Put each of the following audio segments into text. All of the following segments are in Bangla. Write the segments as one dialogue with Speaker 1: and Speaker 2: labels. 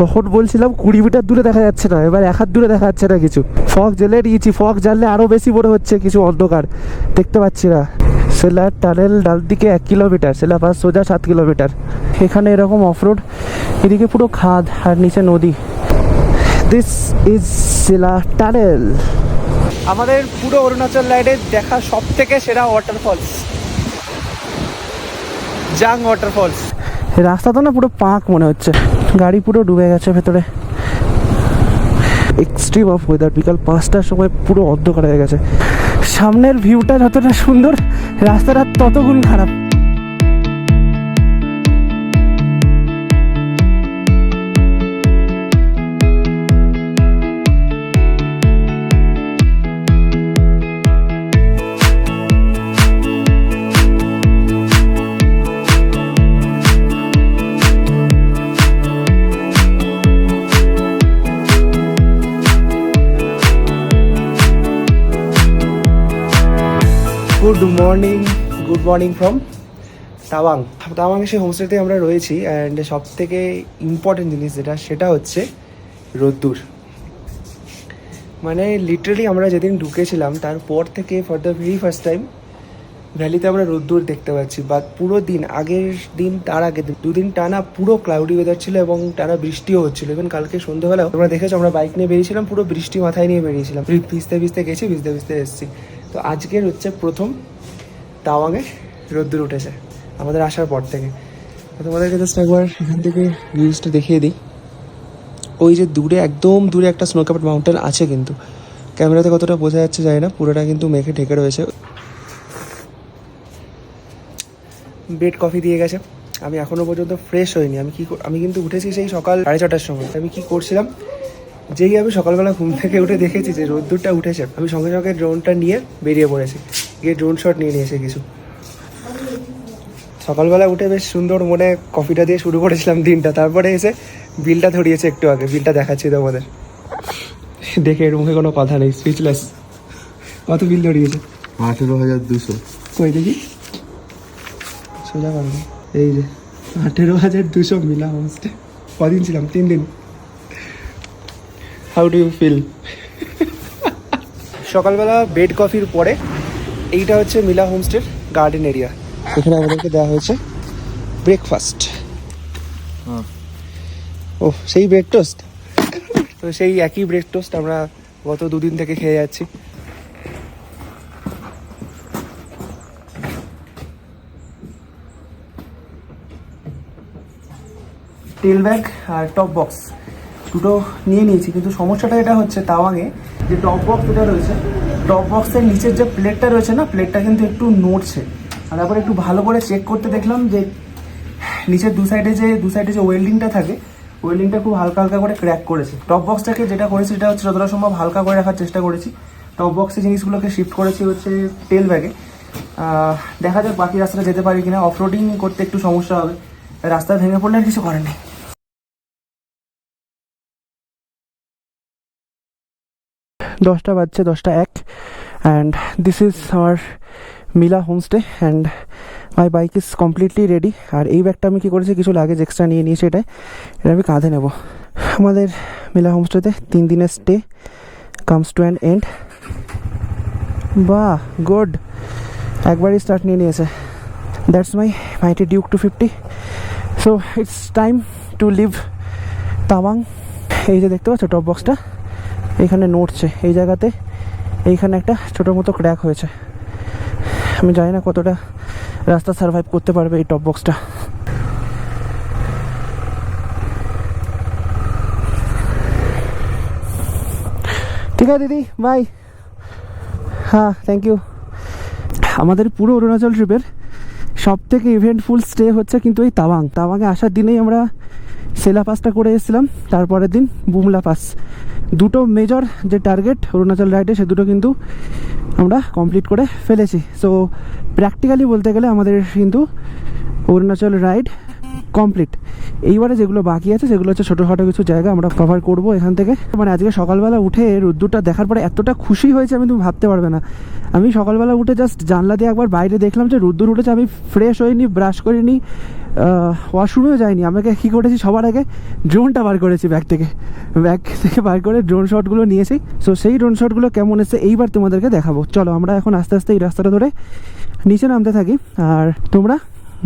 Speaker 1: তখন বলছিলাম 20 মিটার দূরে দেখা যাচ্ছে না, এবার 1 হাত দূরে দেখা যাচ্ছে না কিছু। ফগ জ্বেলে দিয়েছি, ফগ জ্বাললে আরো বেশি বড় হচ্ছে, কিছু অন্ধকার দেখতে পাচ্ছি না। সেলার টানেল ডান দিকে 1 কিলোমিটার, সেলা পাস সোজা 7 কিলোমিটার। এখানে এরকম অফরোড, এদিকে পুরো খাদ আর নিচে নদী। This is Sela tunnel. আমাদের পুরো অরুণাচল রাইডে দেখা সব থেকে সেরা ওয়াটারফলস জাং ওয়াটারফলস। রাস্তা তো না পুরো পাঁক মনে হচ্ছে, গাড়ি পুরো ডুবে গেছে ভেতরে। এক্সট্রিম অফ ওয়েদার, বিকাল 5টার সময় পুরো অন্ধকার হয়ে গেছে। সামনের ভিউটা যতটা সুন্দর, রাস্তাটা ততগুণ খারাপ। Good morning from Tawang. Tawang সে হোমস্টেতে আমরা রয়েছি। অ্যান্ড সব থেকে ইম্পর্টেন্ট জিনিস সেটা হচ্ছে রোদ্দুর। মানে লিটারালি আমরা যেদিন ঢুকেছিলাম তারপর থেকে for the very first time ভ্যালিতে আমরা রোদ্দুর দেখতে পাচ্ছি। বা পুরো দিন, আগের দিন তার আগের দিন 2 দিন টানা পুরো ক্লাউডি ওয়েদার ছিল এবং টানা বৃষ্টিও হচ্ছিল। ইভেন কালকে সন্ধ্যেবেলাও তোমরা দেখেছো, আমরা বাইক নিয়ে বেরিয়েছিলাম, পুরো বৃষ্টি মাথায় নিয়ে বেরিয়েছিলাম, ভিজতে ভিজতে গেছি, ভিজতে ভিজতে এসেছি। তো আজকের হচ্ছে প্রথম তাওয়াংয়ে রোদ্দুর উঠেছে আমাদের আসার পর থেকে। তোমাদেরকে জাস্ট একবার এখান থেকে ভিউজটা দেখিয়ে দিই। ওই যে দূরে, একদম দূরে একটা স্নো ক্যাপড মাউন্টেন আছে, কিন্তু ক্যামেরাতে কতটা বোঝা যাচ্ছে যায় না, পুরোটা কিন্তু মেঘে ঢেকে রয়েছে। বেড কফি দিয়ে গেছে, আমি এখনও পর্যন্ত ফ্রেশ হইনি। আমি কিন্তু উঠেছি সেই সকাল 6:30টার সময়। আমি কি করছিলাম, যেই আমি সকালবেলা ঘুম থেকে উঠে দেখেছি যে রোদ্দুরটা উঠেছে, আমি সঙ্গে সঙ্গে ড্রোনটা নিয়ে বেরিয়ে পড়েছি, গিয়ে ড্রোন শট নিয়ে নিয়েছে কিছু। সকালবেলা উঠে বেশ সুন্দর মনে কফিটা দিয়ে শুরু করেছিলাম দিনটা। তারপরে এসে বিলটা ধরিয়েছে একটু আগে, বিলটা দেখাচ্ছি তোমাদের। দেখে এর মুখে কোনো কথা নেই, স্পিচলেস। কত বিল ধরিয়েছে?
Speaker 2: 18,200।
Speaker 1: কই দেখি, সোজা করো। এই যে 18,200 মিলা হোমস্টে। কদিন ছিলাম? 3 দিন। How do you feel? সকালবেলা বেড কফির পরে এইটা হচ্ছে মিলা হোমস্টের গার্ডেন এরিয়া। এখানে আমাদেরকে দেওয়া হয়েছে ব্রেকফাস্ট। ও সেই ব্রেক টোস্ট, তো সেই একই ব্রেক টোস্ট আমরা গত 2 দিন থেকে খেয়ে যাচ্ছি। টেল ব্যাগ আর টপ বক্স দুটো নিয়ে নিয়েছি, কিন্তু সমস্যাটা এটা হচ্ছে তাওয়াংয়ে যে টপ বক্স যেটা রয়েছে, টপ বক্সের নিচের যে প্লেটটা রয়েছে না, প্লেটটা কিন্তু একটু নড়ছে। আর তারপরে একটু ভালো করে চেক করতে দেখলাম যে নিচের দু সাইডে যে ওয়েল্ডিংটা থাকে, ওয়েল্ডিংটা খুব হালকা হালকা করে ক্র্যাক করেছে। টপ বক্সটাকে যেটা করেছি সেটা হচ্ছে যতটা সম্ভব হালকা করে রাখার চেষ্টা করেছি। টপ বক্সে জিনিসগুলোকে শিফট করেছি হচ্ছে টেল ব্যাগে। দেখা যাক বাকি রাস্তাটা যেতে পারি কিনা। অফরোডিং করতে একটু সমস্যা হবে, রাস্তা ভেঙে পড়লে আর কিছু করার নেই। 10টা বাজছে, 10:01, and this is our Mila homestay and my bike is completely ready. আর এই ব্যাগটা আমি কী করেছি, কিছু লাগেজ এক্সট্রা নিয়ে নিয়েছি, এটা আমি কাঁধে নেব। আমাদের মিলা হোমস্টেতে 3 দিনের stay comes to an end. বাহ, গুড, একবারই স্টার্ট নিয়ে নিয়েছে। That's my mighty Duke 250। So it's time to leave Tawang. এই যে দেখতে পাচ্ছ টপ বক্সটা এইখানে নড়ছে, এই জায়গাতে এইখানে একটা ছোটো মতো ক্র্যাক হয়েছে। আমি জানি না কতটা রাস্তা সার্ভাইভ করতে পারবে এই টপ বক্সটা। ঠিক আছে দিদি, বাই। হ্যাঁ, থ্যাংক ইউ। আমাদের পুরো অরুণাচল ট্রিপের সব থেকে ইভেন্টফুল স্টে হচ্ছে কিন্তু এই তাওয়াংয়ে আসার দিনেই আমরা সেলা পাসটা করে এসেছিলাম, তারপরের দিন বুমলা পাস। দুটো মেজর যে টার্গেট অরুণাচল রাইডে, সে দুটো কিন্তু আমরা কমপ্লিট করে ফেলেছি। সো প্র্যাকটিক্যালি বলতে গেলে আমাদের কিন্তু অরুণাচল রাইড কমপ্লিট। এইবারে যেগুলো বাকি আছে সেগুলো হচ্ছে ছোটোখাটো কিছু জায়গা আমরা কভার করব এখান থেকে। মানে আজকে সকালবেলা উঠে রোদ্দুরটা দেখার পরে এতটা খুশি হয়েছে আমি, তুমি ভাবতে পারবে না। আমি সকালবেলা উঠে জাস্ট জানলা দিয়ে একবার বাইরে দেখলাম যে রোদ্দুর উঠেছে। আমি ফ্রেশ হইনি, ব্রাশ করিনি, ওয়াশরুমেও যাইনি। আমাকে কী করেছি, সবার আগে ড্রোনটা বার করেছি ব্যাগ থেকে বার করে ড্রোন শটগুলো নিয়েছি। সো সেই ড্রোন শটগুলো কেমন এসেছে এইবার তোমাদেরকে দেখাবো। চলো আমরা এখন আস্তে আস্তে এই রাস্তাটা ধরে নিচে নামতে থাকি, আর তোমরা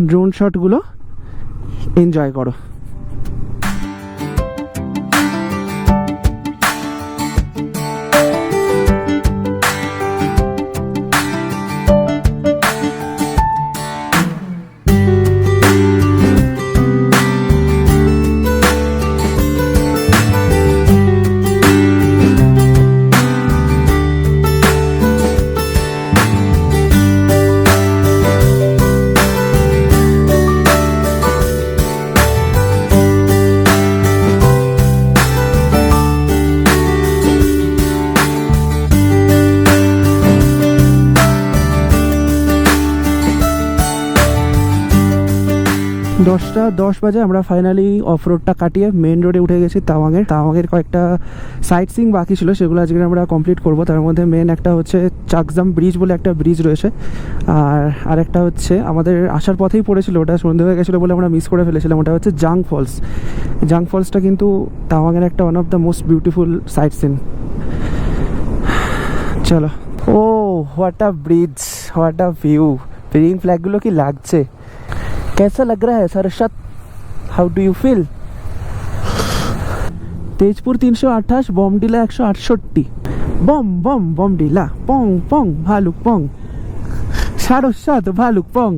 Speaker 1: ড্রোন শটগুলো এনজয় করো। 10টা 10 বাজে আমরা ফাইনালি অফ রোডটা কাটিয়ে মেন রোডে উঠে গেছি তাওয়াংয়ের কয়েকটা সাইট সিইং বাকি ছিল, সেগুলো আজকে আমরা কমপ্লিট করব। তার মধ্যে মেন একটা হচ্ছে চাকজাম ব্রিজ বলে একটা ব্রিজ রয়েছে, আর আরেকটা হচ্ছে আমাদের আসার পথেই পড়েছিল, ওটা সন্ধে হয়ে গেছিলো বলে আমরা মিস করে ফেলেছিলাম, ওটা হচ্ছে জাং ফলসটা কিন্তু তাওয়াংয়ের একটা one of the most beautiful sight scene. চলো। Oh what a bridge, what a view, green ফ্ল্যাগগুলো কি লাগছে, कैसा लग रहा है Saraswat, how do you feel? Tezpur 328, Bomdila 168, बम बम बमडिला पং পং ভালুক পং সারস্বত ভালুক পং।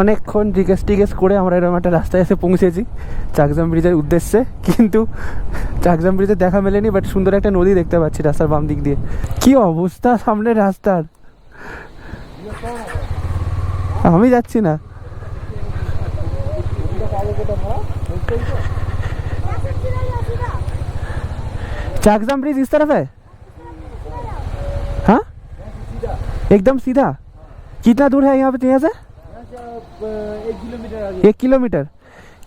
Speaker 1: অনেকক্ষণ জিজ্ঞেস করে আমরা এরকম একটা রাস্তায় এসে পৌঁছেছি চাকজাম ব্রিজের উদ্দেশ্যে, কিন্তু চাকজাম ব্রিজের দেখা মেলেনি, বাট সুন্দর একটা নদী দেখতে পাচ্ছি রাস্তার বাম দিক দিয়ে। কি অবস্থা সামনের রাস্তার, আমি যাচ্ছি না। चाकजाम ब्रिज इस तरफ है? हाँ एकदम सीधा। कितना दूर है यहाँ पे यहाँ से?
Speaker 2: 1 किलोमीटर आगे।
Speaker 1: 1 किलोमीटर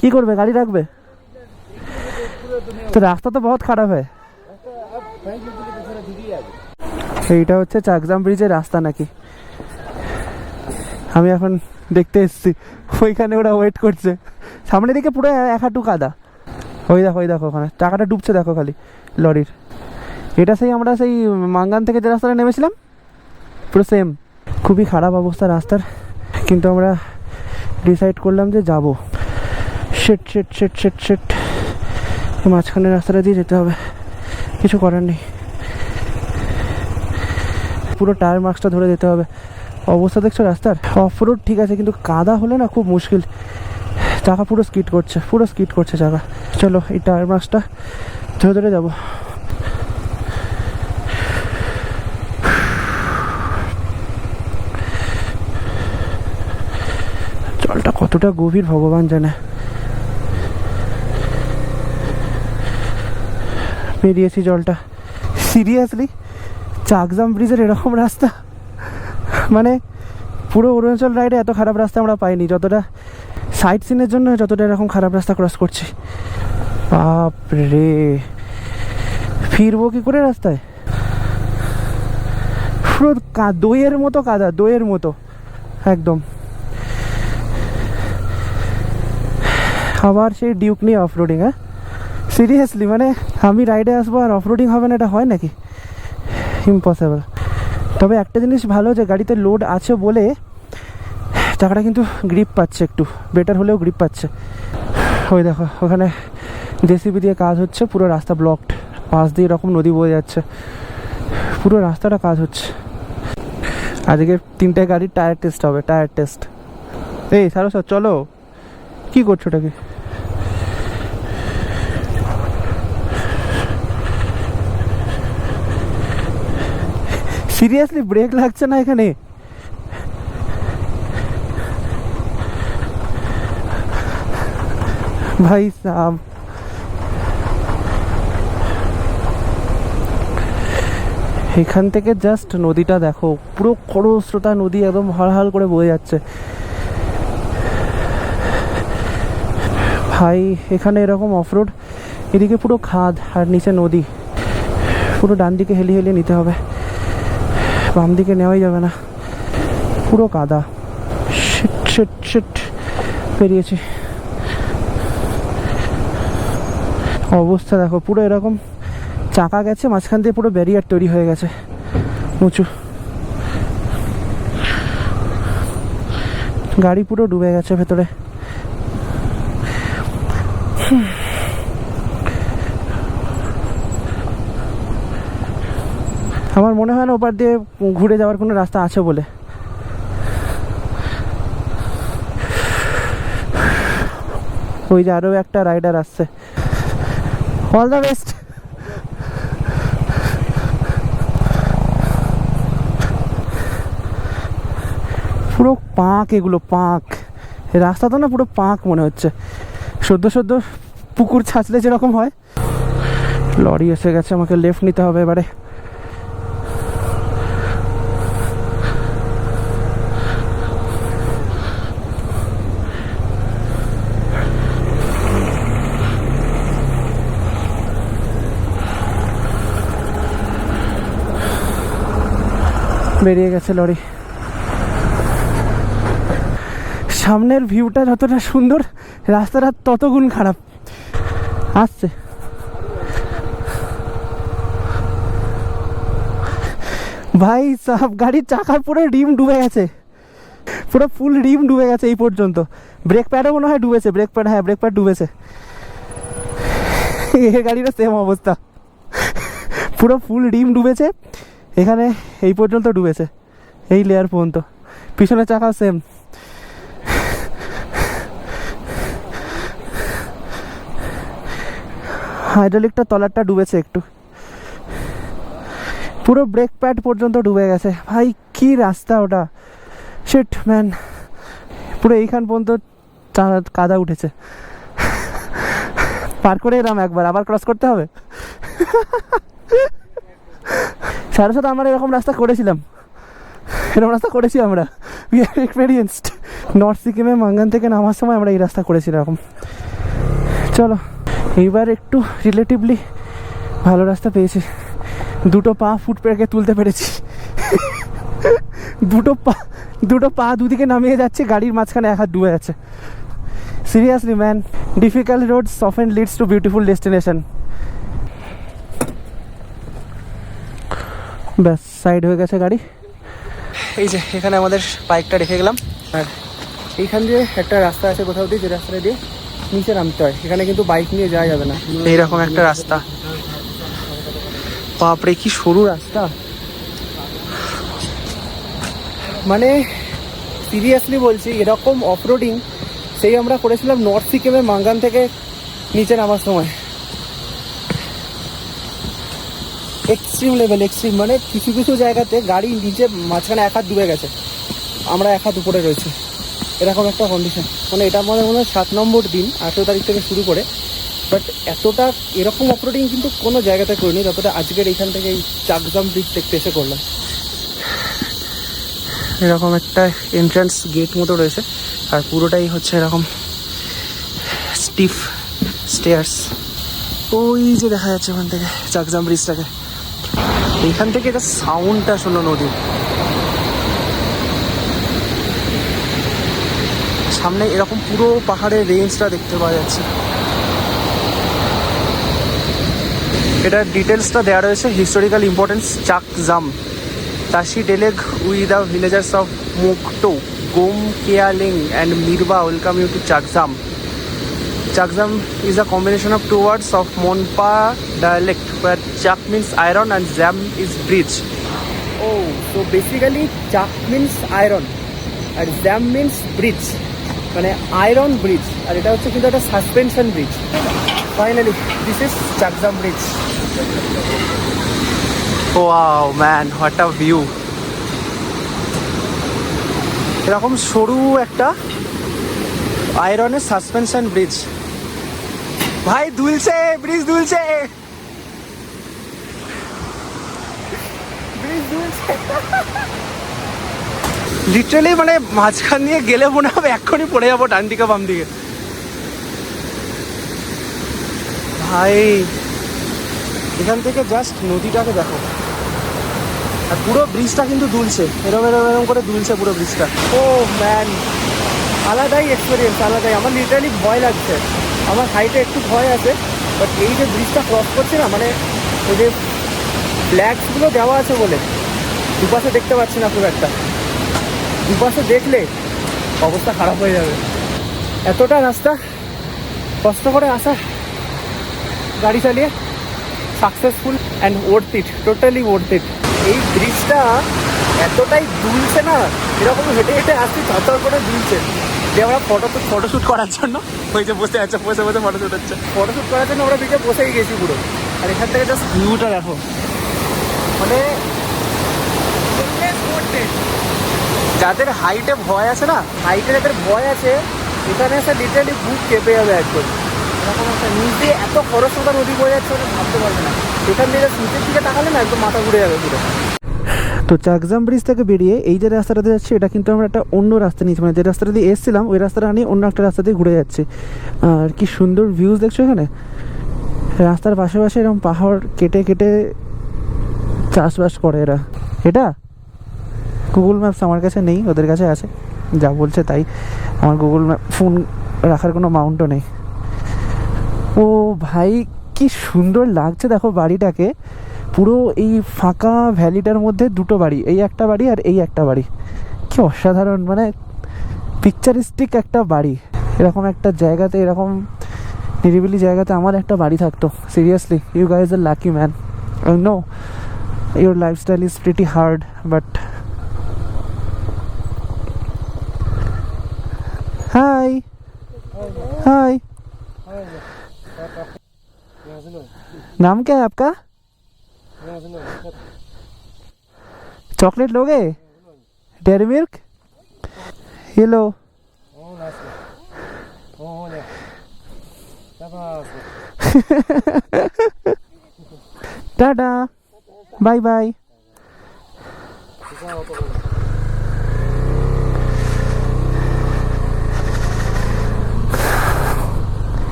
Speaker 1: কি করবে, গাড়ি রাখবে? তো রাস্তা তো বহুত খারাপ है। এইটা হচ্ছে চাকজাম ব্রিজের রাস্তা নাকি, আমি এখন দেখতে এসেছি। ওইখানে ওরা ওয়েট করছে, সামনের দিকে পুরো এক হাঁটু কাদা। ওই দেখো ওখানে টাকাটা ডুবছে, দেখো খালি লরির। এটা সেই আমরা সেই মাঙ্গান থেকে যে রাস্তাটা নেমেছিলাম পুরো সেম। খুবই খারাপ অবস্থা রাস্তার, কিন্তু আমরা ডিসাইড করলাম যে যাব। শেট মাঝখানে রাস্তাটা দিয়ে যেতে হবে, কিছু করার নেই। পুরো টায়ার মার্কসটা ধরে যেতে হবে। অবস্থা দেখছো রাস্তার, অফ রোড ঠিক আছে, কিন্তু কাদা হলে না খুব মুশকিল। চাকা পুরো স্কিড করছে চাকা। চলো এই টায়ার মার্কসটা ধরে যাবো। জলটা কতটা গভীর ভগবান জানে। পেরিয়েছি জলটা। সিরিয়াসলি চাকজাম ব্রিজের এরকম রাস্তা, মানে পুরো অরুণাচল রাইডে এত খারাপ রাস্তা আমরা পাইনি, যতটা সাইট সিনের জন্য যতটা এরকম খারাপ রাস্তা ক্রস করছি। বাপরে, ফিরবো কি করে রাস্তায়? পুরো দইয়ের মতো কাদা, দইয়ের মতো একদম। আবার সেই ডিউক নিয়ে অফ রোডিং। হ্যাঁ সিরিয়াসলি, মানে আমি রাইডে আসবো আর অফ রোডিং হবে না, এটা হয় নাকি? ইম্পসিবল। তবে একটা জিনিস ভালো, যে গাড়িতে লোড আছে বলে চাকাটা কিন্তু গ্রিপ পাচ্ছে, একটু বেটার হলেও গ্রিপ পাচ্ছে। ওই দেখো ওখানে জেসিবি দিয়ে কাজ হচ্ছে, পুরো রাস্তা ব্লকড, পাশ দিয়ে এরকম নদী বয়ে যাচ্ছে, পুরো রাস্তাটা কাজ হচ্ছে। আজকে 3টে গাড়ির টায়ার টেস্ট হবে, টায়ার টেস্ট। এই সারো স্যার চলো, কি করছো ওটাকে? সিরিয়াসলি ব্রেক লাগছে না এখানে? ভাই সাব, এখান থেকে জাস্ট নদীটা দেখো, পুরো খরস্রোতা নদী, একদম হালহাল করে বয়ে যাচ্ছে। ভাই এখানে এরকম অফরোড, এদিকে পুরো খাদ আর নিচে নদী, পুরো ডান দিকে হেলিয়ে নিতে হবে, বাম দিকে নেওয়াই যাবে না, পুরো কাদা। শিট বেরিয়েছি। অবস্থা দেখো, পুরো এরকম চাকা গেছে মাঝখান দিয়ে, পুরো ব্যারিয়ার তৈরি হয়ে গেছে উঁচু। গাড়ি পুরো ডুবে গেছে ভেতরে। আমার মনে হয় না ওপার দিয়ে ঘুরে যাওয়ার কোনো রাস্তা আছে বলে। ওই যে আরো একটা রাইডার আসছে। All the best. পুরো পাঁক, এগুলো পাঁক। এই রাস্তা তো না পুরো পাঁক মনে হচ্ছে, সদ্য সদ্য পুকুর ছাঁচলে যেরকম হয়। লরি এসে গেছে, আমাকে লেফট নিতে হবে এবারে। বেরিয়ে গেছে লরি। সামনের ভিউটা যতটা সুন্দর, রাস্তাটা তত গুণ খারাপ। আসছে ভাই সাহেব, গাড়ির চাকার পুরো রিম ডুবে গেছে, পুরো ফুল রিম ডুবে গেছে এই পর্যন্ত। ব্রেক প্যাডও মনে হয় ডুবেছে, ব্রেক প্যাড, হ্যাঁ ব্রেক প্যাড ডুবেছে। এই গাড়িরও সেম অবস্থা, পুরো ফুল রিম ডুবেছে, এখানে এই পর্যন্ত ডুবেছে, এই লেয়ার পর্যন্ত। পিছনের চাকাও সেম। হাইড্রোলিকটা তলারটা ডুবেছে একটু, পুরো ব্রেক প্যাড পর্যন্ত ডুবে গেছে। ভাই কি রাস্তা ওটা, শিট ম্যান। পুরো এইখান পর্যন্ত কাদা উঠেছে। পার করে এলাম একবার, আবার ক্রস করতে হবে। সাথে সাথে আমরা এরকম রাস্তা করেছিলাম, এরকম রাস্তা করেছি আমরা, উই আর এক্সপেরিয়েন্সড। নর্থ সিকিমে মাঙ্গান থেকে নামার সময় আমরা এই রাস্তা করেছি এরকম। চলো এইবার একটু রিলেটিভলি ভালো রাস্তা পেয়েছি। দুটো পা ফুট পেকে তুলতে পেরেছি। দুটো পা দুদিকে নামিয়ে যাচ্ছে, গাড়ির মাঝখানে এক হাত ডুবে যাচ্ছে। Seriously man, difficult roads often leads to beautiful destination. ব্যাস সাইড হয়ে গেছে গাড়ি। এই যে এখানে আমাদের বাইকটা রেখে গেলাম, আর এইখান দিয়ে একটা রাস্তা আছে কোথাও দিয়ে, যে রাস্তাটা দিয়ে নিচে নামতে হয়। এখানে কিন্তু বাইক নিয়ে যাওয়া যাবে না, এইরকম একটা রাস্তা। বাপরে কি সরু রাস্তা, মানে সিরিয়াসলি বলছি, এরকম অফরোডিং সেই আমরা করেছিলাম নর্থ সিকিমে মাঙ্গান থেকে নিচে নামার সময়। এক্সট্রিম লেভেল, এক্সট্রিম, মানে কিছু কিছু জায়গাতে গাড়ি নিচে মাঝখানে এক হাত ডুবে গেছে, আমরা এক হাত উপরে রয়েছে, এরকম একটা কন্ডিশন। মানে এটা আমাদের মনে হয় 7 নম্বর দিন, 18 তারিখ থেকে শুরু করে। বাট এতটা এরকম অপারেটিং কিন্তু কোনো জায়গাতে করিনি যতটা আজকের এইখান থেকে এই চাকজাম ব্রিজ দেখতে এসে করলাম। এরকম একটা এন্ট্রান্স গেট মতো রয়েছে, আর পুরোটাই হচ্ছে এরকম স্টিফ স্টেয়ার্স। ওই যে দেখা যাচ্ছে ওখান থেকে চাকজাম ব্রিজটাকে, এইখান থেকে এটা সাউন্ডটা শোনো নদীর। সামনে এরকম পুরো পাহাড়ের রেঞ্জটা দেখতে পাওয়া যাচ্ছে। এটার ডিটেলসটা দেওয়া রয়েছে, historical importance Chakzam Tashi Delek we the villagers of Mukto Gom Kyaling and Mirba welcome you to Chakzam. Chakzam is a combination of two words of Monpa dialect where Chak means iron and Zam is bridge. Oh, so basically Chak means iron and Zam means bridge, মানে আয়রন ব্রিজ, আর এটা হচ্ছে কিন্তু একটা suspension bridge. Finally this is Chakzam bridge. Wow man, what a view. এরকম সরু একটা আয়রনের সাসপেনশন ব্রিজ, ভাই দুলছে, ব্রিজ দুলছে, ব্রিজ দুলছে। লিটারালি মানে মাঝখান দিয়ে গেলে মনে হবে এক্ষুনি পড়ে যাবো ডান দিকে বাম দিকে। ভাই এখান থেকে জাস্ট নদীটাকে দেখো, আর পুরো ব্রিজটা কিন্তু দুলছে, এরম এরম এরম করে দুলছে পুরো ব্রিজটা। ও ম্যান, আলাদাই এক্সপিরিয়েন্স, আলাদাই। আমার লিটারালি ভয় লাগছে, আমার হাইটে একটু ভয় আছে, বাট এই যে ব্রিজটা ক্রস করছে না, মানে ওই যে ফ্ল্যাগসগুলো দেওয়া আছে বলে দুপাশে দেখতে পাচ্ছি না খুব একটা, দুপাশে দেখলে অবস্থা খারাপ হয়ে যাবে। এতটা রাস্তা কষ্ট করে আসা, গাড়ি চালিয়ে successful and worth it, totally worth it. এই ব্রিজটা এতটাই দুলছে না, এরকম হেঁটে হেঁটে আসছি থর করে দুলছে যে আমরা ফটোশ্যুট করার জন্য ওই যে বসে আছে, বসে বসে ফটোশ্যুট হচ্ছে। ফটোশ্যুট করার জন্য আমরা ব্রিজে বসেই গেছি পুরো। আর এখান থেকে জাস্ট ভিউটা দেখো, মানে যাদের হাইটে ভয় আছে না, হাইটে যাদের ভয় আছে, এখানে এসে লিটারালি বুক কেঁপে যাবে একদম। এরকম একটা নিচে এত খরস্রোতা নদী বয়ে যাচ্ছে, ওটা ভাবতে পারবে না। এখান থেকে নিচের দিকে তাকালে না একদম মাথা ঘুরে যাবে পুরো। তো চাকজাম ব্রিজ থেকে বেরিয়ে এই যে রাস্তাটাতে যাচ্ছি, এটা কিন্তু আমরা একটা অন্য রাস্তা নিয়েছি, মানে যে রাস্তাটা দিয়ে এসেছিলাম ওই রাস্তাটা নিয়ে অন্য একটা রাস্তা দিয়ে ঘুরে যাচ্ছি। আর কি সুন্দর ভিউজ দেখছো এখানে, রাস্তার পাশে পাশে এরকম পাহাড় কেটে কেটে চাষবাস করে এরা। এটা গুগল ম্যাপস আমার কাছে নেই, ওদের কাছে আছে, যা বলছে তাই। আমার গুগল ম্যাপ ফোন রাখার কোনো মাউন্টও নেই। ও ভাই কি সুন্দর লাগছে দেখো বাড়িটাকে, পুরো এই ফাঁকা ভ্যালিটার মধ্যে দুটো বাড়ি, এই একটা বাড়ি আর এই একটা বাড়ি। কি অসাধারণ, মানে পিকচারিস্টিক একটা বাড়ি। এরকম একটা জায়গাতে, এরকম নিরিবিলি জায়গাতে আমার একটা বাড়ি থাকতো। Seriously, you guys are lucky man. I know your lifestyle is pretty hard, but hi hi नाम क्या है आपका? चॉकलेट लोगे? Dairy milk? ये लो। Tata, bye bye.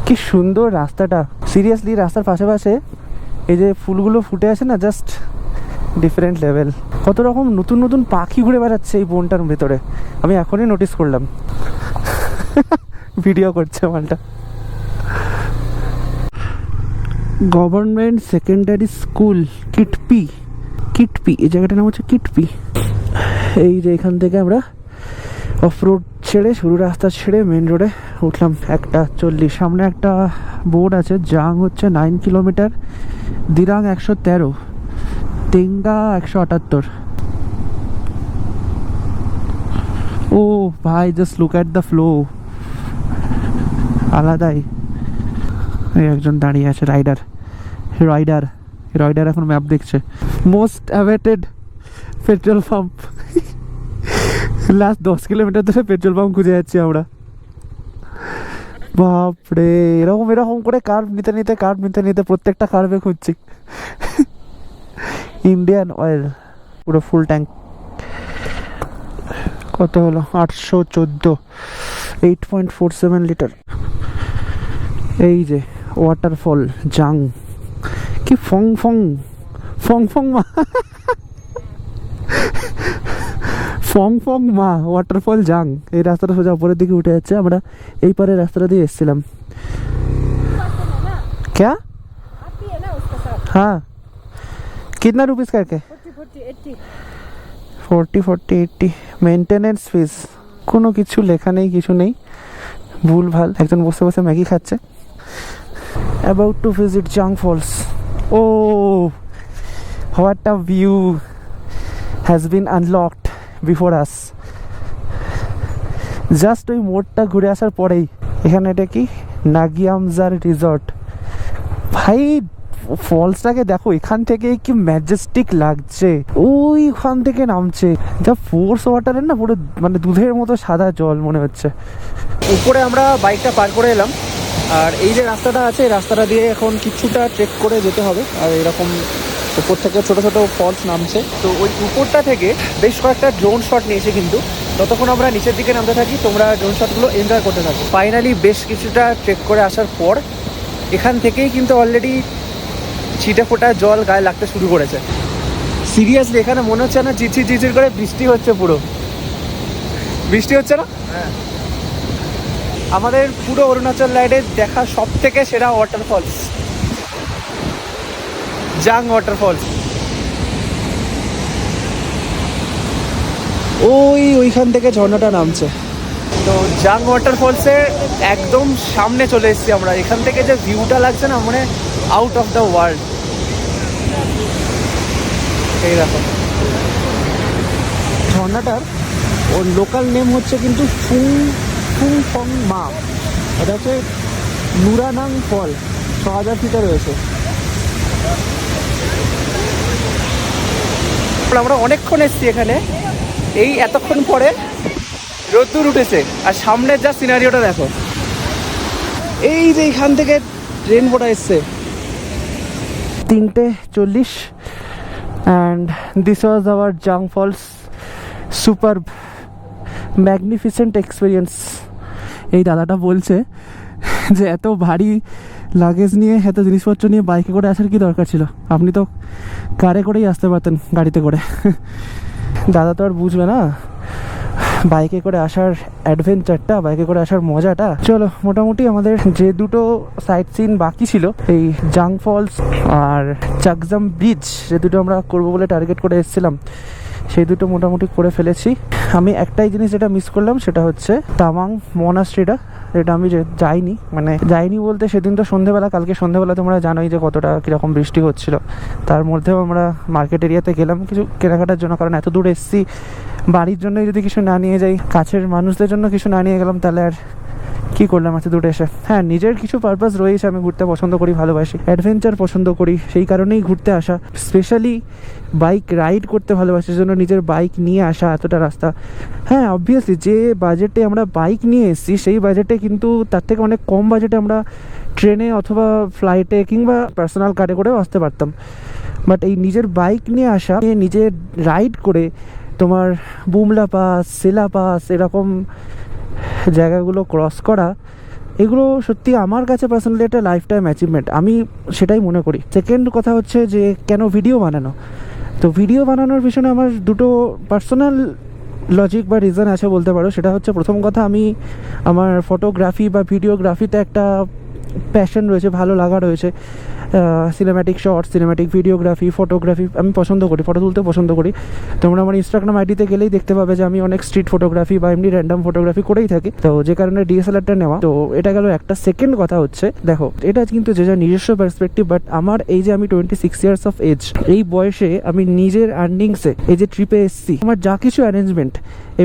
Speaker 1: কি সুন্দর রাস্তাটা, সিরিয়াসলি রাস্তার পাশে পাশে এই যে ফুলগুলো ফুটে আছে না, জাস্ট ডিফারেন্ট লেভেল। কত রকম নতুন নতুন পাখি ঘুরে বেড়াচ্ছে এই বনটার ভেতরে, আমি এখনই নোটিস করলাম। ভিডিও করছে মালটা। গভর্নমেন্ট সেকেন্ডারি স্কুল কিটপি, কিটপি এই জায়গাটার নাম হচ্ছে কিটপি। এই যে এখান থেকে আমরা অফ রোড ছেড়ে, সরু রাস্তা ছেড়ে মেন রোডে উঠলাম। 1:40, সামনে একটা বোর্ড আছে, জাং হচ্ছে 9 কিলোমিটার, দিরাং 113, টেঙ্গা 178। ও ভাই just look at the flow, আলাদাই। এই একজন দাঁড়িয়ে আছে, রাইডার রাইডার রাইডার এখন ম্যাপ দেখছে। Most awaited petrol pump, last 10 kilometre ধরে পেট্রোল পাম্প খুঁজে যাচ্ছি আমরা। বাপরে, এরকম এরকম করে কার্ভ নিতে নিতে কার্ভ নিতে নিতে প্রত্যেকটা কার্ভে খুঁজছি। ইন্ডিয়ান অয়েল পুরো ফুল ট্যাঙ্ক। কত হলো? 814, 8.47 লিটার। এই যে ওয়াটারফল জাং, কি ফং ফং ফং ফং মা, ফং ফং মা ওয়াটারফল জাং। এই রাস্তাটা সোজা উপরের দিকে উঠে যাচ্ছে, আমরা এই পারে রাস্তাটা দিয়ে এসেছিলাম। क्या? हाँ, कितना रुपीस करके? 40-80 মেনটেনেন্স ফিস। কোনো কিছু লেখা নেই, কিছু নেই, ভুল ভাল। একজন বসে বসে ম্যাগি খাচ্ছে। About to visit Jang falls. ও what a view has been unlocked before us. Just ওই মোড়টা ঘুরে আসার পরেই এখানে, এটা কি নাগিয়ামজার রিসর্ট। ভাই ফলসটাকে দেখো, এখান থেকে কি ম্যাজেস্টিক লাগছে, ওইখান থেকে নামছে, যা ফোর্স ওয়াটারের না, পুরো মানে দুধের মতো সাদা জল মনে হচ্ছে। উপরে আমরা বাইকটা পার করে এলাম, আর এই যে রাস্তাটা আছে, এই রাস্তাটা দিয়ে এখন কিছুটা ট্রেক করে যেতে হবে। আর এরকম উপর থেকে ছোট ছোট ফলস নামছে, তো ওই উপরটা থেকে বেশ কয়েকটা ড্রোন শট নিয়েছে। কিন্তু ততক্ষণ আমরা নিচের দিকে নামতে থাকি, তোমরা ড্রোন শটগুলো এনজয় করতে থাকো। ফাইনালি বেশ কিছুটা ট্রেক করে আসার পর এখান থেকেই কিন্তু অলরেডি ছিটে ফোটা জল গায়ে লাগতে শুরু করেছে। সিরিয়াসলি এখানে মনে হচ্ছে না ঝিরঝির ঝিরঝির করে বৃষ্টি হচ্ছে, পুরো বৃষ্টি হচ্ছে না? আমাদের পুরো অরুণাচল রাইডে দেখা সব থেকে সেরা ওয়াটারফলস, জাং ওয়াটারফলস। ওইখান থেকে ঝর্ণাটা নামছে। তো জাং ওয়াটারফলসের একদম সামনে চলে এসেছি আমরা। এখান থেকে যে ভিউটা লাগছে না, মানে আউট অফ দ্য ওয়ার্ল্ড। এই দেখো ঝর্ণাটার ওর লোকাল নেম হচ্ছে কিন্তু ফুং ফং মা। এটা হচ্ছে নুরানাং ফল, 6000 ফিটে রয়েছে। আমরা অনেকক্ষণ এসেছি এখানে, এই এতক্ষণ পরে রোদ্দুর উঠেছে। আর সামনের যা সিনারিওটা দেখো, এই যে এইখান থেকে রেনবোটা এসছে 3:40 অ্যান্ড দিস ওয়াজ আওয়ার জাং ফলস সুপার ম্যাগনিফিসেন্ট এক্সপিরিয়েন্স। এই দাদাটা বলছে যে এত ভারী লাগেজ নিয়ে, এত জিনিসপত্র নিয়ে বাইকে করে আসার কি দরকার ছিল, আপনি তো কারে করেই আসতে পারতেন, গাড়িতে করে। দাদা তো আর বুঝবে না বাইকে করে আসার অ্যাডভেঞ্চারটা, বাইকে করে আসার মজাটা। চলো, মোটামুটি আমাদের যে দুটো সাইট সিন বাকি ছিল, এই জাং ফলস আর চাকজাম ব্রিজ, যে দুটো আমরা করবো বলে টার্গেট করে এসেছিলাম, সেই দুটো মোটামুটি করে ফেলেছি। আমি একটাই জিনিস যেটা মিস করলাম সেটা হচ্ছে তাওয়াং মনাস্ট্রিটা, যেটা আমি যাইনি বলতে সেদিন তো সন্ধেবেলা, কালকে সন্ধেবেলা তোমরা জানোই যে কতটা কীরকম বৃষ্টি হচ্ছিল। তার মধ্যেও আমরা মার্কেট এরিয়াতে গেলাম কিছু কেনাকাটার জন্য, কারণ এত দূর এসেছি, বাড়ির জন্য যদি কিছু না নিয়ে যাই, কাছের মানুষদের জন্য কিছু না নিয়ে গেলাম, তাহলে আর কী করলাম এত দূরে এসে। হ্যাঁ, নিজের কিছু পারপাস রয়েছে, আমি ঘুরতে পছন্দ করি, ভালোবাসি, অ্যাডভেঞ্চার পছন্দ করি, সেই কারণেই ঘুরতে আসা। স্পেশালি বাইক রাইড করতে ভালোবাসি, জন্য নিজের বাইক নিয়ে আসা এতটা রাস্তা। হ্যাঁ, অবভিয়াসলি যে বাজেটে আমরা বাইক নিয়ে এসেছি, সেই বাজেটে কিন্তু তার থেকে অনেক কম বাজেটে আমরা ট্রেনে অথবা ফ্লাইটে কিংবা পার্সোনাল কারে করেও আসতে পারতাম। বাট এই নিজের বাইক নিয়ে আসা, নিজের রাইড করে তোমার বুমলা পাস, সেলা পাস, এরকম জায়গাগুলো ক্রস করা, এগুলো সত্যি আমার কাছে পার্সোনালি একটা লাইফ টাইম অ্যাচিভমেন্ট, আমি সেটাই মনে করি। সেকেন্ড কথা হচ্ছে যে কেন ভিডিও বানানো। তো ভিডিও বানানোর পিছনে আমার দুটো পার্সোনাল লজিক বা রিজন আছে বলতে পারো। সেটা হচ্ছে, প্রথম কথা, আমি আমার ফটোগ্রাফি বা ভিডিওগ্রাফিতে একটা প্যাশন রয়েছে, ভালো লাগা রয়েছে। Cinematic short, cinematic videography, photography আমি পছন্দ করি, ফটো তুলতে পছন্দ করি। তোমরা আমার ইনস্টাগ্রাম আইডিতে গেলেই দেখতে পাবে যে আমি অনেক স্ট্রিট ফটোগ্রাফি বা এমনি র্যান্ডাম ফটোগ্রাফি করেই থাকি। তো যে কারণে ডিএসএলআরটা নেওয়া। তো এটা গেল একটা। সেকেন্ড কথা হচ্ছে, দেখো এটা কিন্তু যে যা নিজস্ব পার্সপেক্টিভ, বাট আমার এই যে আমি 26 ইয়ার্স অফ এজ, এই বয়সে আমি নিজের আর্নিংসে এই যে ট্রিপে এসেছি, আমার যা কিছু অ্যারেঞ্জমেন্ট,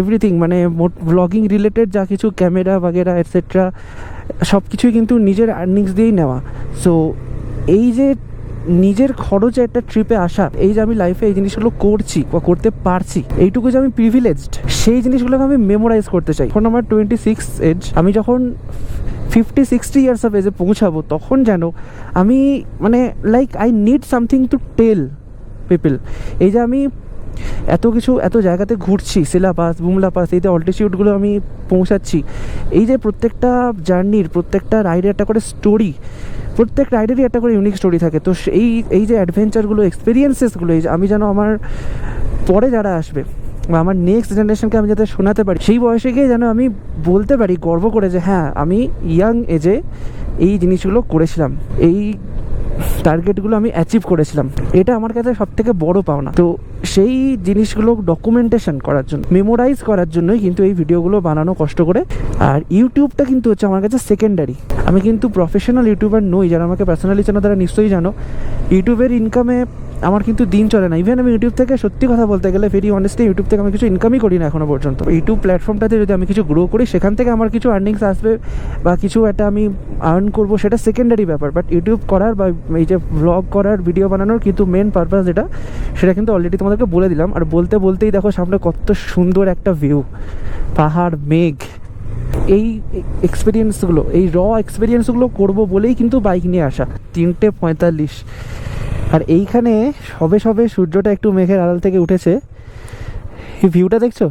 Speaker 1: এভরিথিং, মানে ব্লগিং রিলেটেড যা কিছু, ক্যামেরা বাগেরা এটসেট্রা, সব কিছুই কিন্তু নিজের আর্নিংস দিয়েই নেওয়া। সো এই যে নিজের খরচে একটা ট্রিপে আসা, এই যে আমি লাইফে এই জিনিসগুলো করছি বা করতে পারছি, এইটুকু যে আমি প্রিভিলেজড, সেই জিনিসগুলোকে আমি মেমোরাইজ করতে চাই। এখন আমার 26 এজ, আমি যখন 50-60 ইয়ার্স অফ এজে পৌঁছাবো, তখন যেন আমি like I need something to tell people. এই যে আমি এত কিছু, এত জায়গাতে ঘুরছি, সেলা পাস, বুমলা পাস, এই যে অল্টিটিউডগুলো আমি পৌঁছাচ্ছি, এই যে প্রত্যেকটা জার্নির, প্রত্যেকটা রাইডের একটা করে স্টোরি, প্রত্যেক রাইডেরই একটা করে ইউনিক স্টোরি থাকে। তো এই যে অ্যাডভেঞ্চারগুলো, এক্সপিরিয়েন্সেসগুলো, এই যে আমি যেন আমার পরে যারা আসবে বা আমার নেক্সট জেনারেশনকে আমি যাতে শোনাতে পারি, সেই বয়সে গিয়ে যেন আমি বলতে পারি গর্ব করে যে হ্যাঁ, আমি ইয়াং এজে এই জিনিসগুলো করেছিলাম, এই টার্গেটগুলো আমি অ্যাচিভ করেছিলাম। এটা আমার কাছে সব থেকে বড় পাওনা। তো সেই জিনিসগুলো ডকুমেন্টেশন করার জন্য, মেমোরাইজ করার জন্যই কিন্তু এই ভিডিওগুলো বানানো কষ্ট করে। আর ইউটিউবটা কিন্তু হচ্ছে আমার কাছে সেকেন্ডারি। আমি কিন্তু প্রফেশনাল ইউটিউবার নই। যারা আমাকে পার্সোনালি চেনো তারা নিশ্চয়ই জানো, ইউটিউবের ইনকামে আমার কিন্তু দিন চলে না। ইভেন আমি ইউটিউব থেকে, সত্যি কথা বলতে গেলে, ভেরি অনেস্টলি, ইউটিউব থেকে আমি কিছু ইনকামই করি না এখনো পর্যন্ত। ইউটিউব প্ল্যাটফর্মটাতে যদি আমি কিছু গ্রো করি, সেখান থেকে আমার কিছু আর্নিংস আসবে বা কিছু একটা আমি আর্ন করবো, সেটা সেকেন্ডারি ব্যাপার। বাট ইউটিউব করার বা এই যে ব্লগ করার, ভিডিও বানানোর কিন্তু মেন পারপাস যেটা, সেটা কিন্তু অলরেডি তোমাদেরকে বলে দিলাম। আর বলতেই দেখো সামনে কত সুন্দর একটা ভিউ, পাহাড়, মেঘ। এই এক্সপিরিয়েন্সগুলো, এই এক্সপিরিয়েন্সগুলো করবো বলেই কিন্তু বাইক নিয়ে আসা। 3:45, আর এইখানে সবে সূর্যটা একটু মেঘের আড়াল থেকে উঠেছে। এই ভিউটা দেখছো?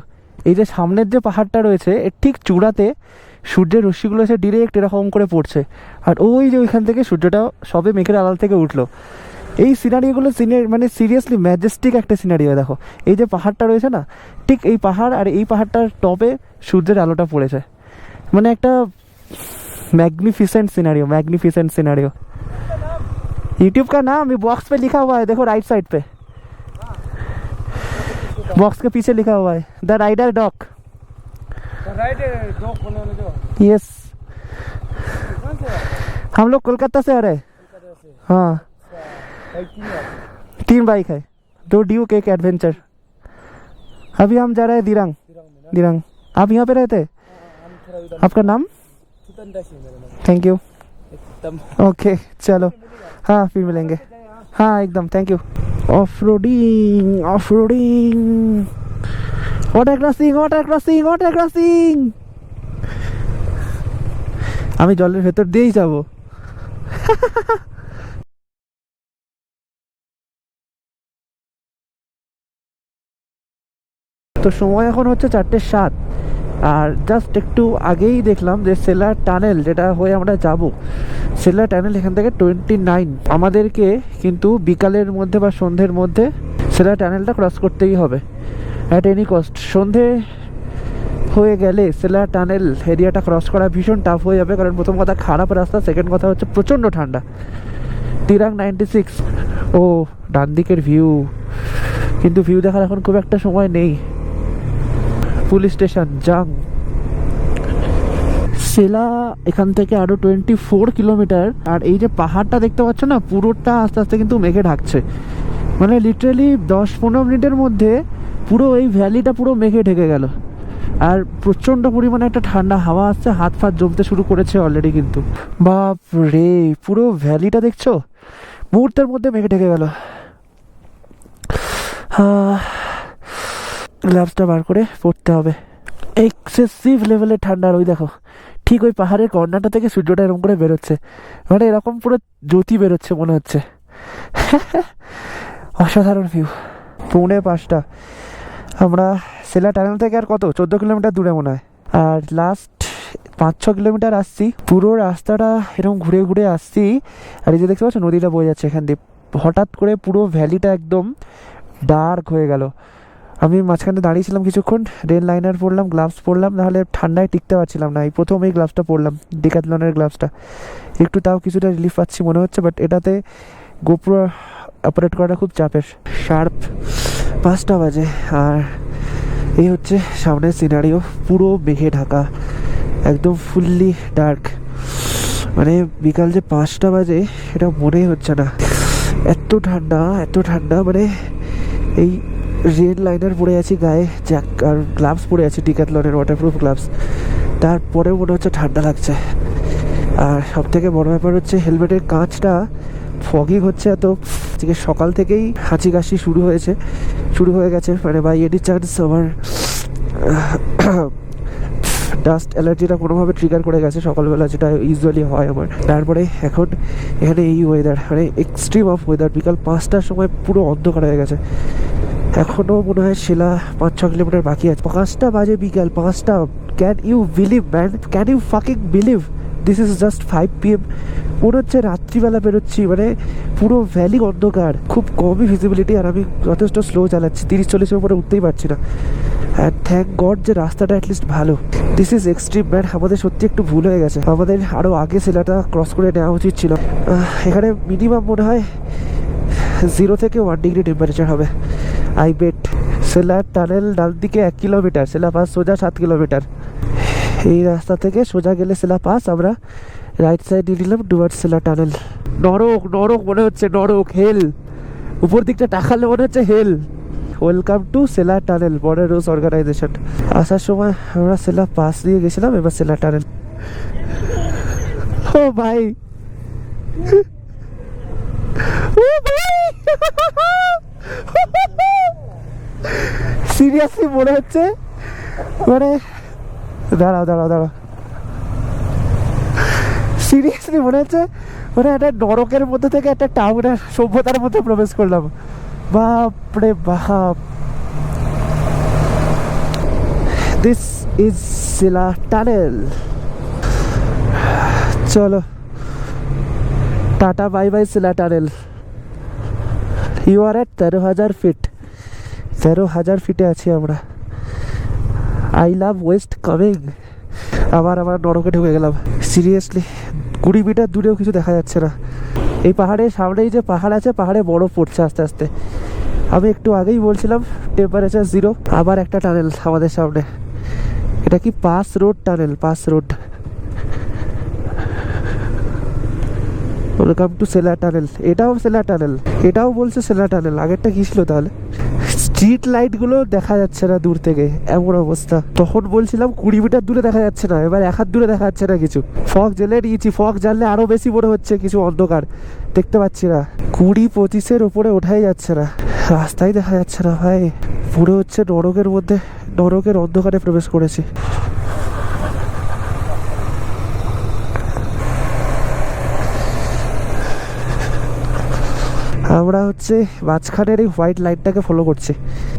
Speaker 1: এই যে সামনের যে পাহাড়টা রয়েছে, এর ঠিক চূড়াতে সূর্যের রশ্মিগুলো এসে ডিরেক্ট এরকম করে পড়ছে। আর ওই যে ওইখান থেকে সূর্যটা সবে মেঘের আড়াল থেকে উঠলো। এই সিনারিওগুলো সিরিয়াসলি ম্যাজেস্টিক একটা সিনারিও। দেখো এই যে পাহাড়টা রয়েছে না, ঠিক এই পাহাড়, আর এই পাহাড়টার টপে সূর্যের আলোটা পড়েছে, একটা मैग्निफिसेंट सिनेरियो। यूट्यूब का नाम ये बॉक्स पे लिखा हुआ है, देखो राइट साइड पे, बॉक्स के पीछे लिखा हुआ है the rider dog.
Speaker 2: Right dog बनाने जो
Speaker 1: यस, हम लोग कोलकाता से आ रहे हैं।
Speaker 2: कलकत्ता से
Speaker 1: हाँ,
Speaker 2: बाइक की है
Speaker 1: 3 बाइक है, 2 ड्यूक, एक एडवेंचर। अभी हम जा रहे हैं दिरांग। दिरांग, आप यहाँ पे रहते हैं?
Speaker 2: हम थोड़ा इधर
Speaker 1: आपका नाम?
Speaker 2: सुतन दास है मेरा नाम
Speaker 1: थैंक यू।
Speaker 2: एकदम।
Speaker 1: ओके चलो, हाँ फिर मिलेंगे। हाँ एकदम, thank you. Off roading water crossing. আমি জলের ভেতর দিয়েই যাব। তো সময় এখন হচ্ছে 4:07, আর জাস্ট একটু আগেই দেখলাম যে সেলার টানেল যেটা হয়ে আমরা যাব, সেলার টানেল এখান থেকে 29, আমাদেরকে কিন্তু বিকালের মধ্যে বা সন্ধ্যের মধ্যে সেলার টানেলটা ক্রস করতেই হবে অ্যাট এনি কস্ট। সন্ধে হয়ে গেলে সেলার টানেল এরিয়াটা ক্রস করা ভীষণ টাফ হয়ে যাবে, কারণ প্রথম কথা খারাপ রাস্তা, সেকেন্ড কথা হচ্ছে প্রচণ্ড ঠান্ডা। দিরাং 96, ও ডান দিকের ভিউ, কিন্তু ভিউ দেখার এখন খুব একটা সময় নেই। পুলিশ স্টেশন জাং সেলা এখান থেকে আরো 24 কিলোমিটার। আর এই যে পাহাড়টা দেখতে পাচ্ছ না, পুরোটা আস্তে আস্তে কিন্তু মেঘে ঢাকছে, মানে লিটারালি 10-15 মিনিটের মধ্যে পুরো এই ভ্যালিটা পুরো মেঘে ঢেকে গেল। আর প্রচণ্ড পরিমাণে একটা ঠান্ডা হাওয়া আসছে, হাত ফাত জমতে শুরু করেছে অলরেডি কিন্তু। বাপ রে, পুরো ভ্যালিটা দেখছো, মুহূর্তের মধ্যে মেঘে ঢেকে গেল। গ্লাভসটা বার করে পড়তে হবে, এক্সেসিভ লেভেলের ঠান্ডা। আর ওই দেখো ঠিক ওই পাহাড়ের কর্নারটা থেকে সূর্যটা এরকম করে বেরোচ্ছে, মানে এরকম পুরো জ্যোতি বেরোচ্ছে মনে হচ্ছে। অসাধারণ ভিউ। 4:45, আমরা সেলা টানেল থেকে আর কত 14 কিলোমিটার দূরে মনে হয়, আর লাস্ট 5-6 কিলোমিটার আসছি। পুরো রাস্তাটা এরকম ঘুরে ঘুরে আসছি, আর এই যে দেখতে পাচ্ছ নদীটা বয়ে যাচ্ছে এখান দিয়ে। হঠাৎ করে পুরো ভ্যালিটা একদম ডার্ক হয়ে গেল। আমি মাঝখানে দাঁড়িয়েছিলাম কিছুক্ষণ, রেন লাইনার পরলাম, গ্লাভস পরলাম, নাহলে ঠান্ডায় টিকতে পারছিলাম না। এই প্রথম এই গ্লাভসটা পরলাম, ডিক্যাথলনের গ্লাভসটা, একটু তাও কিছুটা রিলিফ পাচ্ছি মনে হচ্ছে, বাট এটাতে গোপ্রো অপারেট করাটা খুব চাপের। শার্প 5টা বাজে, আর এই হচ্ছে সামনের সিনারিও, পুরো মেঘে ঢাকা, একদম ফুললি ডার্ক। মানে বিকাল যে 5টা বাজে এটা মনেই হচ্ছে না, এত ঠান্ডা। মানে এই রেন লাইনার পরে আছি গায়ে, জ্যাক আর গ্লাভস পরে আছি ডিক্যাথলনের ওয়াটারপ্রুফ গ্লাভস, তারপরেও মনে হচ্ছে ঠান্ডা লাগছে। আর সব থেকে বড় ব্যাপার হচ্ছে হেলমেটের কাঁচটা ফগিং হচ্ছে, এত আজকে সকাল থেকেই হাঁচি কাশি শুরু হয়ে গেছে, মানে বাই এনি চান্স আমার ডাস্ট অ্যালার্জিটা কোনোভাবে ট্রিগার করে গেছে সকালবেলা, যেটা ইউজুয়ালি হয় আমার। তারপরে এখন এখানে এই ওয়েদার, মানে এক্সট্রিম অফ ওয়েদার, বিকাল 5টার সময় পুরো অন্ধকার হয়ে গেছে। এখনও মনে হয় সেলা 5-6 কিলোমিটার বাকি আছে। 5টা বাজে, বিকাল 5টা। Can you believe man, can you fucking believe this is just 5 PM? মনে হচ্ছে রাত্রিবেলা বেরোচ্ছি, মানে পুরো ভ্যালি অন্ধকার, খুব কমই ভিজিবিলিটি, আর আমি যথেষ্ট স্লো চালাচ্ছি, 30-40-এর উপরে উঠতেই পারছি না। অ্যান্ড থ্যাংক গড যে রাস্তাটা অ্যাটলিস্ট ভালো। দিস ইজ এক্সট্রিম ম্যান, আমাদের সত্যি একটু ভুল হয়ে গেছে, আমাদের আরও আগে সেলাটা ক্রস করে নেওয়া উচিত ছিল। এখানে মিনিমাম মনে হয় 0 থেকে 1 ডিগ্রি টেম্পারেচার হবে আই বেট। সেলার টানেল ডান দিকে 1 কিলোমিটার, সেলা পাস সোজা 7 কিলোমিটার। এই রাস্তা থেকে সোজা গেলে সেলা পাস, আমরা রাইট সাইড নিয়ে নিলাম ডুয়ার্ড সেলা টানেল। নরক মনে হচ্ছে, নরক, হেল। উপর দিকটা তাকালে মনে হচ্ছে হেল। Welcome to Sela tunnel, border roads organisation. আসার সময় আমরা সেলা পাস দিয়ে গেছিলাম, এবার সেলা টানেল। ও ভাই, সিরিয়াসলি মনে হচ্ছে, মানে দাঁড়াও, সিরিয়াসলি মনে হচ্ছে মানে একটা নরকের মধ্যে থেকে একটা টাউনের সভ্যতার মধ্যে প্রবেশ করলাম। বাপরে বাপ, দিস ইজ সেলা টানেল। চলো টাটা, bye bye Sela tunnel. You are at 13,000 feet, 13,000 ফিটে আছি আমরা। I love west coming. আবার আবার নরকে ঢুকে গেলাম। সিরিয়াসলি 20 মিটার দূরেও কিছু দেখা যাচ্ছে না। এই পাহাড়ের সামনেই যে পাহাড় আছে, পাহাড়ে বরফ পড়ছে আস্তে আস্তে। আমি একটু আগেই বলছিলাম টেম্পারেচার 0। আবার একটা টানেল আমাদের সামনে। এটা কি pass road tunnel? Pass road. Welcome to seller tunnel. এটাও সেলার টানেল, এটাও বলছে সেলার টানেল। আগেরটা কি ছিল তাহলে? স্ট্রিট লাইট গুলো দেখা যাচ্ছে না দূর থেকে, এমন অবস্থা। তখন বলছিলাম 20 মিটার দূরে দেখা যাচ্ছে না, এবার 1 হাত দূরে দেখা যাচ্ছে না কিছু। ফগ জেলে নিয়েছি, ফগ জ্বাললে আরো বেশি মনে হচ্ছে কিছু অন্ধকার দেখতে পাচ্ছি না। 20-25-এর উপরে ওঠাই যাচ্ছে না, রাস্তায় দেখা যাচ্ছে না ভাই। পুরো হচ্ছে নরকের মধ্যে, নরকের অন্ধকারে প্রবেশ করেছি। আমরা হচ্ছে মাঝখানের এই হোয়াইট লাইটটাকে ফলো করছি।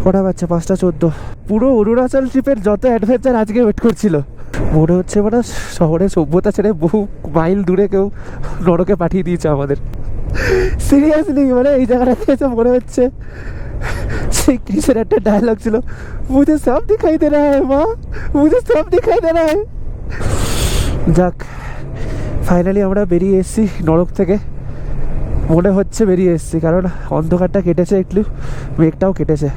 Speaker 1: কটা বাচ্চা? 5:14। পুরো অরুণাচল ট্রিপের যত অ্যাডভেঞ্চার আজকে ওয়েট করছিল। মনে হচ্ছে মানে শহরে সভ্যতা ছেড়ে বহু মাইল দূরে কেউ নরকে পাঠিয়ে দিয়েছে আমাদের। সিরিয়াসলি মানে এই জায়গাটাতে এসে মনে হচ্ছে সেই ক্রিসের একটা ডায়লগ ছিল, মুঝে সব দিখাই দে রা হ্যায় মা, মুঝে সব দিখাই দে রা হ্যায়। যাক, ফাইনালি আমরা বেরিয়ে এসেছি নরক থেকে। মনে হচ্ছে বেরিয়ে এসেছি, কারণ অন্ধকারটা কেটেছে, একটু মেঘটাও কেটেছে।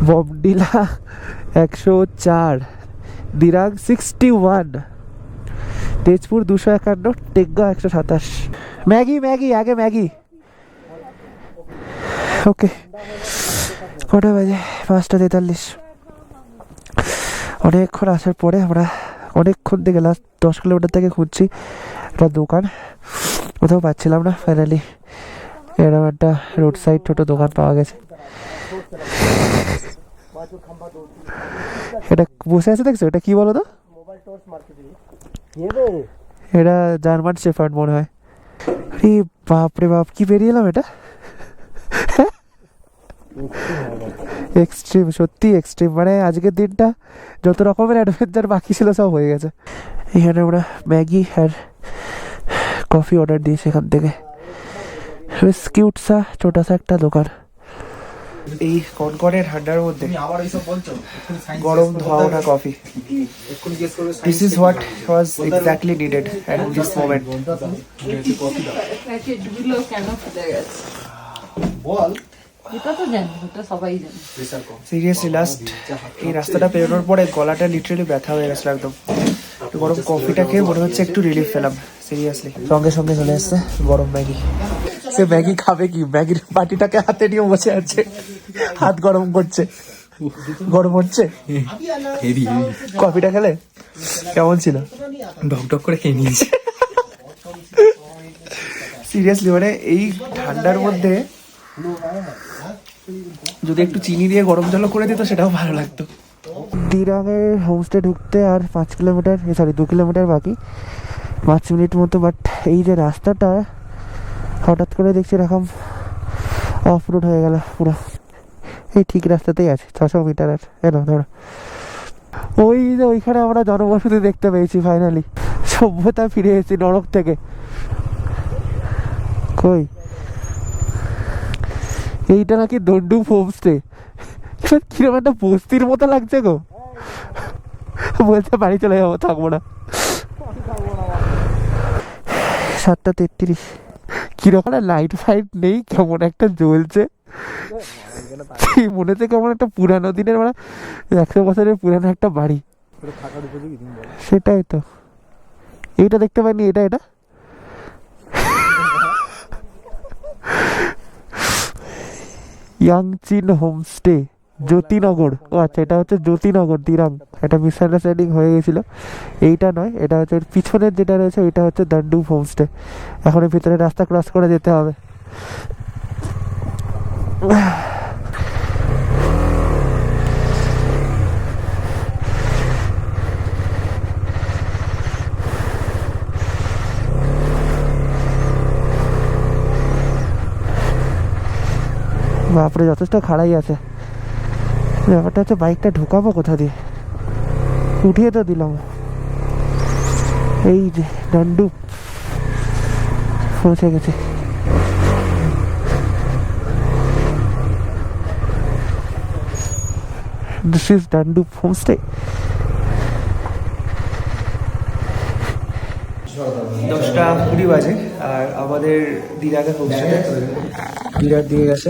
Speaker 1: বমডিলা 104, দিরাং 61, তেজপুর 251, টেকগাঁও 127। ম্যাগি ম্যাগি আগে ম্যাগি। ওকে, কটা বাজে? 5:43। অনেকক্ষণ আসার পরে আমরা অনেকক্ষণ থেকে লাস্ট 10 কিলোমিটার থেকে খুঁজছি একটা দোকান, কোথাও পাচ্ছিলাম না। ফাইনালি এরকম একটা রোড সাইড ছোট দোকান পাওয়া গেছে। এটা বসে আছে দেখছো, এটা কি বলো তো? এটা জার্মান শেফার্ড মনে হয়। আরে বাপ রে বাপ, কি বেরিয়ে এলাম এটা। এক্সট্রিম, সত্যি এক্সট্রিম। মানে আজকের দিনটা যত রকমের অ্যাডভেঞ্চার বাকি ছিল সব হয়ে গেছে। এখানে আমরা ম্যাগি আর কফি অর্ডার দিই সেখান থেকে। কিউট সা ছোটা সা একটা দোকান। এই কনকনে ঠান্ডার মধ্যে গরম ধোয়া ওঠা coffee, this is what was exactly needed at this moment.
Speaker 3: প্যাকেটগুলো কেন ফুটে গেছে বল, এটা তো জানি, এটা সবাই জানে।
Speaker 1: সিরিয়াসলি লাস্ট এই রাস্তাটা পেরোনোর পরে গলাটা লিটারালি ব্যথা হয়ে গেছিল একদম। একটু গরম কফিটা খেয়ে মনে হচ্ছে একটু রিলিফ পেলাম। সিরিয়াসলি সঙ্গে সঙ্গে চলে এসছে গরম ম্যাগি। সে ম্যাগি খাবে কি, ম্যাগির বাটিটাকে হাতে নিয়ে বসে আছে, হাত গরম করছে। গরম হচ্ছে। কফিটা খেলে কেমন ছিল?
Speaker 2: ঢক ঢক করে খেয়ে নিয়েছি।
Speaker 1: সিরিয়াসলি মানে এই ঠান্ডার মধ্যে যদি একটু চিনি দিয়ে গরম জল করে দিত সেটাও ভালো লাগতো। দিরাঙের হোমস্টে ঢুকতে আর 5 কিলোমিটার, 2 কিলোমিটার বাকি, 5 মিনিট মতো। বাট এই যে রাস্তাটা হঠাৎ করে দেখছি এরকম অফ রোড হয়ে গেল পুরো। এই ঠিক রাস্তাতেই আছে, 600 মিটার আর এলো ধরো। ওই যে ওইখানে আমরা জনবসতি দেখতে পেয়েছি ফাইনালি। সভ্যতা ফিরে এসেছি নরক থেকে। কই এইটা নাকি দন্ডুপ হোমস্টে। কিরকম একটা বস্তির মতো লাগছে গো। বলছে বাড়ি চলে যাবো, থাকবো না। 7:33। কিরকম লাইট ফাইট নেই, কেমন একটা জ্বলছে। মনে হচ্ছে কেমন একটা পুরানো দিনের, মানে 100 বছরের পুরানো একটা বাড়ি। সেটাই তো। এইটা দেখতে পাইনি, এটা এটা ইয়াংচিন হোমস্টে, জ্যোতিনগর। ও আচ্ছা, এটা হচ্ছে জ্যোতিনগর দিরাং। এটা মিসআন্ডারস্ট্যান্ডিং হয়ে গেছিল। এইটা নয়, এটা হচ্ছে পিছনের যেটা রয়েছে ওইটা হচ্ছে দান্ডুপ হোমস্টে। এখন ভিতরে রাস্তা ক্রস করে যেতে হবে। বাপরে, যথেষ্ট খাড়াই আছে। ব্যাপারটা হচ্ছে বাইকটা ঢুকাবো কোথা দিয়ে? উঠিয়ে তো দিলাম। এই যে ডান্ডুপ পৌঁছে গেছে। This is ডান্ডুপ homestay. 10:20 বাজে আর আমাদের দিন আগে পৌঁছে বিরাট দিয়ে গেছে।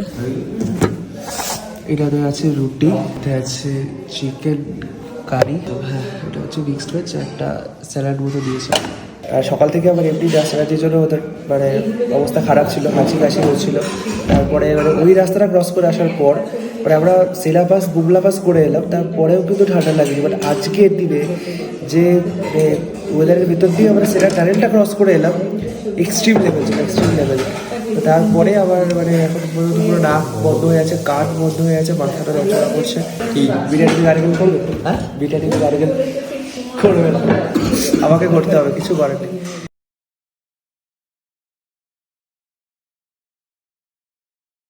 Speaker 1: এটাতে আছে রুটি, এটা আছে চিকেন কারি, হ্যাঁ এটা হচ্ছে মিক্সড ভেজ, একটা স্যালাড মতো দিয়েছে। আর সকাল থেকে আমার এমনি রাস্তাঘাটের জন্য ওদের মানে অবস্থা খারাপ ছিল, হাঁচি কাশি হচ্ছিল। তারপরে মানে ওই রাস্তাটা ক্রস করে আসার পর মানে আমরা সেলা পাস বুগলা পাস করে এলাম, তারপরেও কিন্তু ঠান্ডা লাগেনি। বাট আজকের দিনে যে ওয়েদারের ভিতর দিয়ে আমরা সেলা টানেলটা ক্রস করে এলাম, এক্সট্রিম লেভেল ছিল, এক্সট্রিম লেভেল। তো তারপরে আবার মানে এখন পর্যন্ত পুরো নাক বন্ধ হয়ে আছে, কান বন্ধ হয়ে আছে, মাথাটা যন্ত্রণা করছে। কি বিরিয়ানি গার্গেল করবে? হ্যাঁ বিরিয়ানি গার্গেল করবে না, আমাকে করতে হবে, কিছু করার নেই।